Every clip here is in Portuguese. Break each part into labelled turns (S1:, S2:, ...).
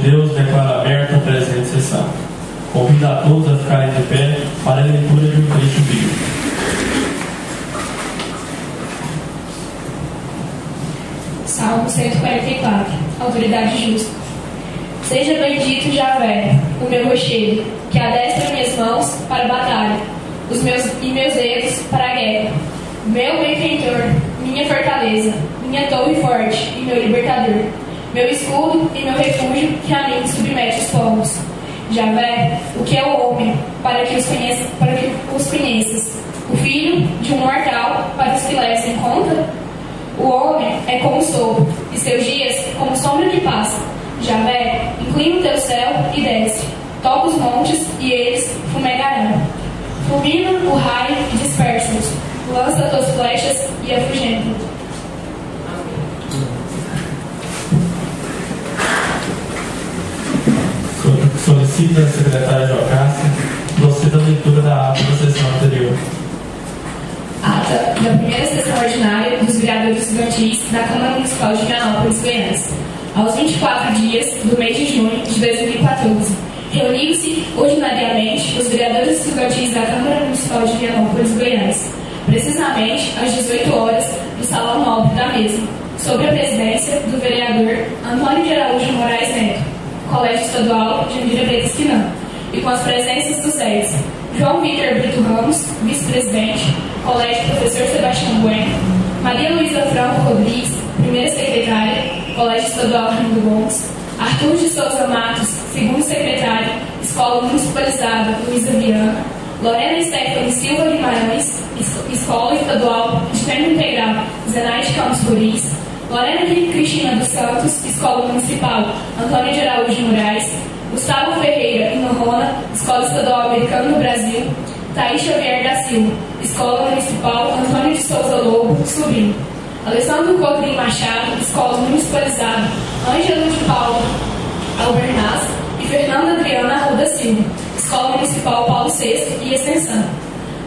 S1: Deus declara aberta a presente sessão. Convido a todos a ficarem de pé para a leitura de um trecho bíblico.
S2: Salmo 144. Autoridade justa. Seja bendito Javé, o meu rochedo, que adestra minhas mãos para a batalha, e meus dedos para a guerra. Meu benfeitor, minha fortaleza, minha torre forte e meu libertador, meu escudo e meu refúgio, que a mim submete os povos. Javé, o que é o homem, para que os conheças, o filho de um mortal, para os que leves em conta? O homem é como o sopro, e seus dias como sombra que passa. Javé, inclina o teu céu e desce, toca os montes e eles fumegarão. Fulmina o raio e dispersa-os, lança tuas flechas e afugenta.
S1: Solicita a secretária Jocássia proceda a leitura da ata da sessão anterior.
S2: Ata da primeira sessão ordinária dos vereadores estudantis da Câmara Municipal de Vianópolis, Goiás, aos 24 dias do mês de junho de 2014. Reuniram-se ordinariamente os vereadores estudantis da Câmara Municipal de Vianópolis, Goiás, precisamente às 18 horas, no Salão Nobre da Mesa, sob a presidência do vereador Antônio de Araújo Moraes Neto, Colégio Estadual de Mira Bretas Quinã, e com as presenças dos ex João Vitor Brito Ramos, vice-presidente, Colégio Professor Sebastião Bueno, Maria Luísa Franco Rodrigues, primeira secretária, Colégio Estadual Raimundo Gomes, Arthur de Souza Matos, segundo secretário, Escola Municipalizada Luísa Viana, Lorena Stephanie Silva Guimarães, Escola Estadual de Tempo Integral Zenaide Campos Ruiz, Lorena Cristina dos Santos, Escola Municipal Antônio de Araújo Moraes, Gustavo Ferreira Inorrona, Escola Estadual Americana do Brasil, Thaís Xavier da Silva, Escola Municipal Antônio de Souza Lobo, Sobrinho, Alessandro Codrim Machado, Escola Municipalizada Ângelo de Paulo Albernaz e Fernanda Adriana Arruda Silva, Escola Municipal Paulo VI e Extensão.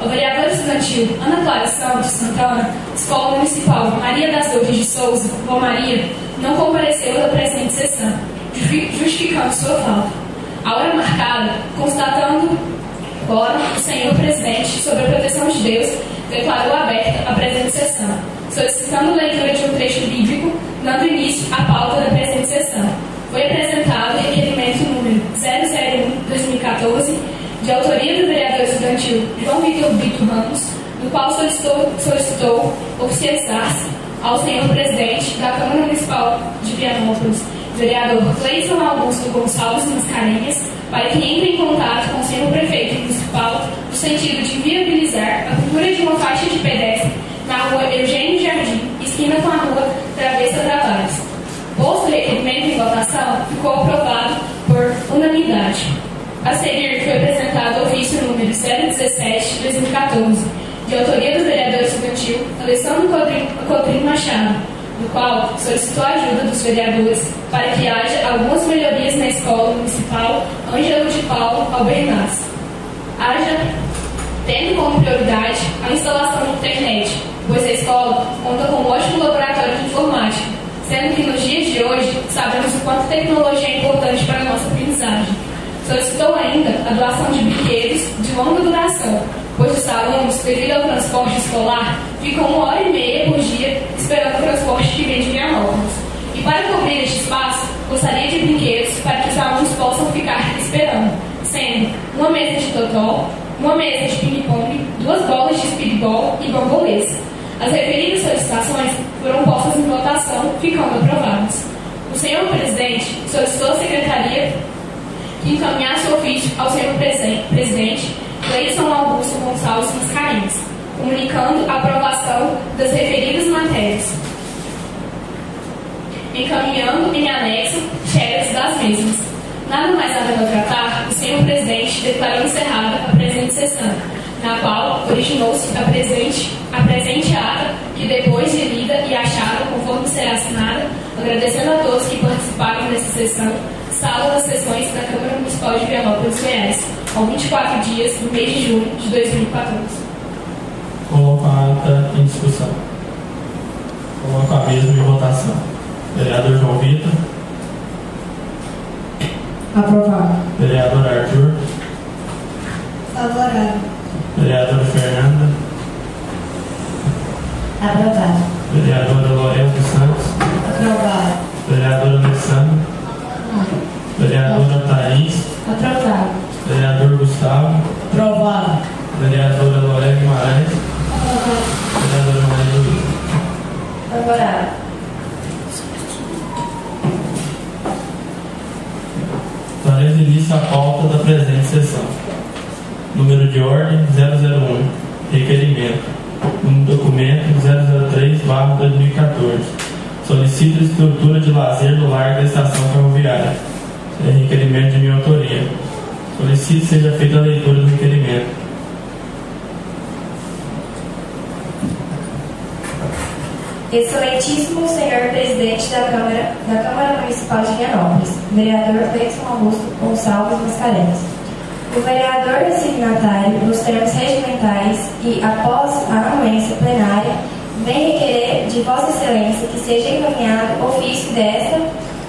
S2: A vereadora estudantil Ana Clara Santos Santana, Escola Municipal Maria das Dores de Souza, Vó Maria, não compareceu da presente sessão, justificando sua falta. A hora marcada, constatando agora o senhor presidente, sob a proteção de Deus, declarou aberta a presente sessão, solicitando leitura de um trecho bíblico, dando início à pauta da presente sessão. Foi apresentado o requerimento número 001/2014, de autoria do vereador estudantil João Vitor Brito Ramos, no qual solicitou oficializar-se ao senhor presidente da Câmara Municipal de Vianópolis, vereador Cleison Augusto Gonçalves Mascarenhas, para que entre em contato com o senhor prefeito municipal no sentido de viabilizar a pintura de uma faixa de pedestre na rua Eugênio Jardim, esquina com a rua Travessa Tavares. Posto o requerimento em votação, ficou aprovado por unanimidade. A seguir, foi apresentado o ofício número 017/2014, de autoria do vereador estudantil Alessandro Codrim Machado, no qual solicitou a ajuda dos vereadores para que haja algumas melhorias na Escola Municipal Ângelo de Paulo Albernaz. Haja, tendo como prioridade a instalação de internet, pois a escola conta com um ótimo laboratório de informática, sendo que nos dias de hoje sabemos o quanto a tecnologia é importante para a nossa aprendizagem. Solicitou ainda a doação de brinquedos de longa duração, pois os alunos, devido ao transporte escolar, ficam 1h30 por dia esperando o transporte que vem de Vianópolis. E para cobrir este espaço, gostaria de brinquedos para que os alunos possam ficar esperando, sendo uma mesa de totó, uma mesa de ping-pong, 2 bolas de speedball e bambolês. As referidas solicitações foram postas em votação, ficando aprovadas. O senhor presidente solicitou à secretaria que encaminhasse o ofício ao senhor presidente Cleison Augusto Gonçalves Mascarenhas, comunicando a aprovação das referidas matérias, encaminhando em anexo xerox das mesmas. Nada mais havendo a tratar, o senhor presidente declarou encerrada a presente sessão, na qual originou-se a presente ata, que depois de lida e achada conforme será assinada, agradecendo a todos que participaram dessa sessão, sala das sessões da Câmara Municipal de Vianópolis, Goiás, ao 24 dias do mês de junho de 2014.
S1: Coloco a ata em discussão. Coloco a mesma em votação. Vereador João Vitor.
S3: Aprovado.
S1: Vereador Arthur.
S3: Favorável.
S1: Vereadora Fernanda.
S3: Aprovado.
S1: Vereadora Lorena dos Santos.
S3: Aprovado.
S1: Vereadora Alessandra. Vereadora Thaís.
S3: Aprovado.
S1: Vereador Gustavo.
S3: Aprovado.
S1: Vereadora Lorena Guimarães. Vereadora Maria Luísa.
S2: Favorável.
S1: Daremos início à pauta da presente sessão. Número de ordem 001. Requerimento. Um documento 003/2014. Solicito estrutura de lazer no largo da estação ferroviária. É requerimento de minha autoria. Solicito seja feita a leitura do requerimento.
S2: Excelentíssimo senhor presidente da Câmara Municipal de Vianópolis, vereador Cleiton Augusto Gonçalves Mascarenhas. O vereador signatário, nos termos regimentais e após a anuência plenária, vem requerer de Vossa Excelência que seja encaminhado ofício desta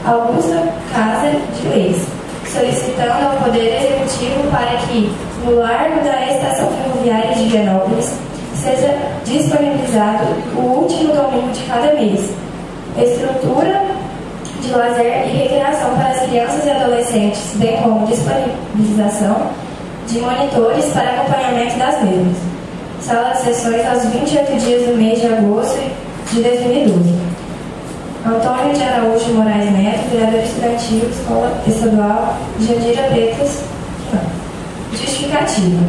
S2: Augusta Casa de Leis, solicitando ao Poder Executivo para que, no largo da Estação Ferroviária de Vianópolis, seja disponibilizado o último domingo de cada mês estrutura de lazer e recreação para as crianças e adolescentes, bem como disponibilização de monitores para acompanhamento das mesmas. Sala de sessões aos 28 dias do mês de agosto de 2012. Antônio de Araújo Moraes Neto, vereador estudantil, Escola Estadual Jandira Pretas. Justificativa.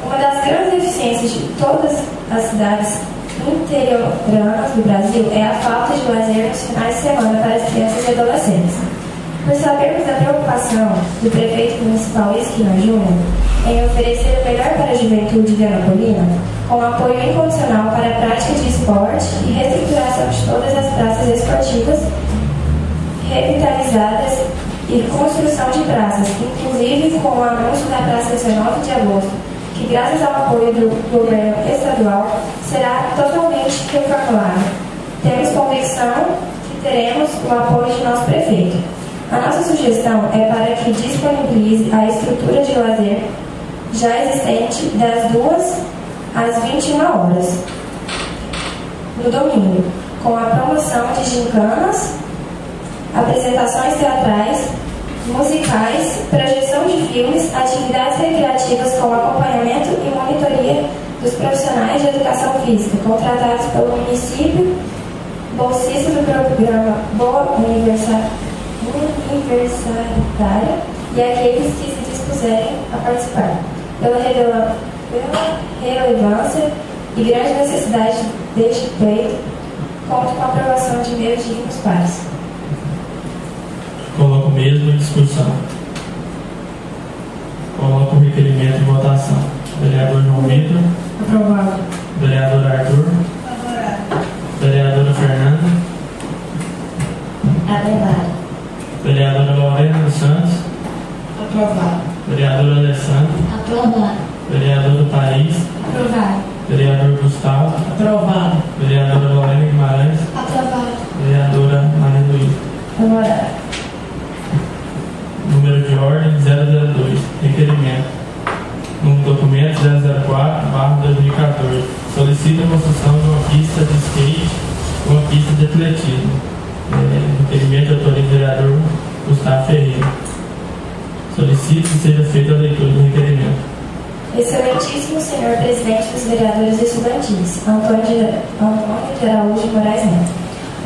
S2: Uma das grandes deficiências de todas as cidades interioranas do Brasil é a falta de lazer nos finais de semana para as crianças e adolescentes. Por sabermos da preocupação do prefeito municipal Esquina Júnior em oferecer o melhor para a juventude vianopolina, com apoio incondicional para a prática de esporte e reestruturação de todas as praças esportivas revitalizadas e construção de praças, inclusive com o anúncio da Praça 19 de Agosto, que graças ao apoio do governo estadual será totalmente reformulada. Temos convicção que teremos o apoio de nosso prefeito. A nossa sugestão é para que disponibilize a estrutura de lazer já existente das 2 às 21 horas no domingo, com a promoção de gincanas, apresentações teatrais, musicais, projeção de filmes, atividades recreativas com acompanhamento e monitoria dos profissionais de educação física contratados pelo município, bolsistas do programa Boa Universitária e aqueles que se dispuserem a participar. Pela relevância e grande necessidade deste pleito, conto com a aprovação de meus dignos pares.
S1: Coloco mesmo em discussão. Coloco o requerimento em votação. Vereador João Vitor.
S3: Aprovado.
S1: Vereador Arthur.
S3: Favorável.
S1: Vereadora Fernanda.
S3: Aprovado.
S1: Vereadora Lorena dos Santos.
S3: Aprovado.
S1: Vereadora Alessandra.
S3: Aprovado.
S1: Vereadora Thaís.
S2: Aprovado.
S1: Vereador Gustavo.
S3: Aprovado.
S1: Vereadora Lorena Guimarães.
S2: Aprovado.
S1: Vereadora Maria Luísa.
S2: Favorável.
S1: Número de ordem 002. Requerimento. Número documento 004/2014. Solicita a construção de uma pista de skate e uma pista de atletismo. Requerimento de autoria do vereador Gustavo Ferreira. Solicito que seja feita a leitura do requerimento.
S2: Excelentíssimo senhor presidente dos vereadores estudantis, Antônio de Araújo Moraes Neto.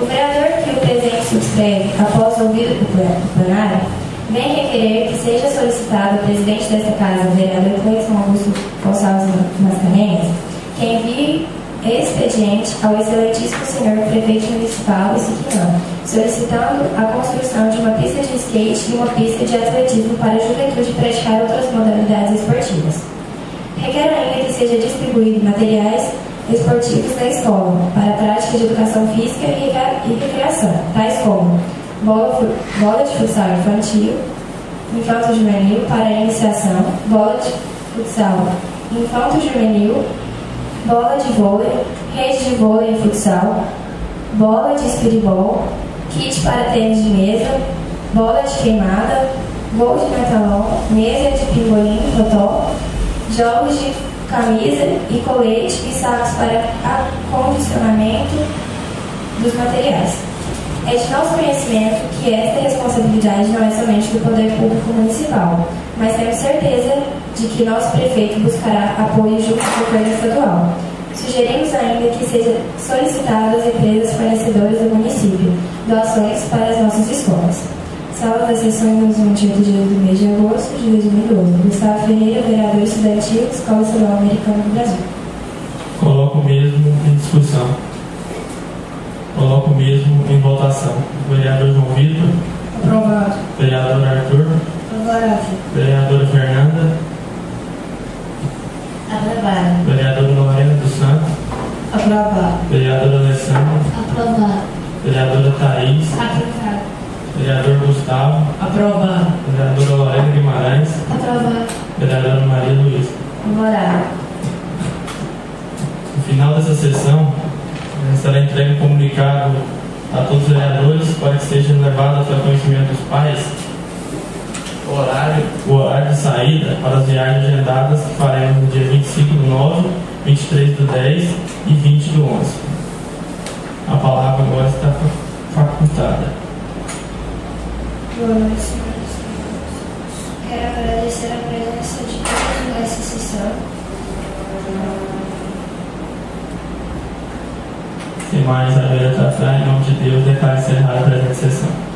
S2: O vereador que o presente subscreve, após ouvido o plenário, vem requerer que seja solicitado ao presidente desta casa, o vereador Cleiton Augusto Gonçalves Mascarenhas, que envie expediente ao excelentíssimo senhor prefeito municipal Esquina, solicitando a construção de uma pista de skate e uma pista de atletismo para a juventude praticar outras modalidades esportivas. Requer ainda que seja distribuído materiais esportivos da escola para a prática de educação física e recreação, tais como bola de futsal infantil, infanto-juvenil para iniciação, bola de futsal infanto-juvenil, bola de vôlei, rede de vôlei e futsal, bola de speedball, kit para tênis de mesa, bola de queimada,
S4: voo de pantalão, mesa de pimbolim, totó, jogos de camisa e colete e sacos para acondicionamento dos materiais. É de nosso conhecimento que esta responsabilidade não é somente do Poder Público Municipal, mas temos certeza de que nosso prefeito buscará apoio junto ao governo estadual. Sugerimos ainda que seja solicitado às empresas fornecedoras do município doações para as nossas escolas. Sala das sessões nos 28 dias do mês de agosto de 2012. Gustavo Ferreira, vereador estudantil, Escola Estadual Americana do Brasil.
S1: Coloco o mesmo em discussão. Coloco o mesmo em votação. Vereador João Vitor.
S3: Aprovado.
S1: Vereador Arthur.
S3: Favorável.
S1: Vereadora Fernanda.
S3: Aprovado.
S1: Vereadora Lorena dos Santos.
S3: Aprovado.
S1: Vereadora Alessandra.
S3: Aprovado.
S1: Vereadora Thaís.
S2: Aprovado.
S1: Vereador Gustavo.
S3: Aprovado.
S1: Vereadora Lorena Guimarães.
S2: Aprovado.
S1: Vereadora Maria Luísa.
S4: Favorável.
S1: No final dessa sessão, será entregue um comunicado a todos os vereadores para que seja levado até o conhecimento dos pais o horário de saída para as viagens agendadas que faremos no dia 25 do 9, 23 do 10 e 20 do 11. A palavra agora está facultada.
S4: Boa noite, senhoras e senhores. Quero agradecer a presença de todos nessa sessão.
S1: Sem mais haver atrasar, em nome de Deus, declaro encerrada a presente sessão.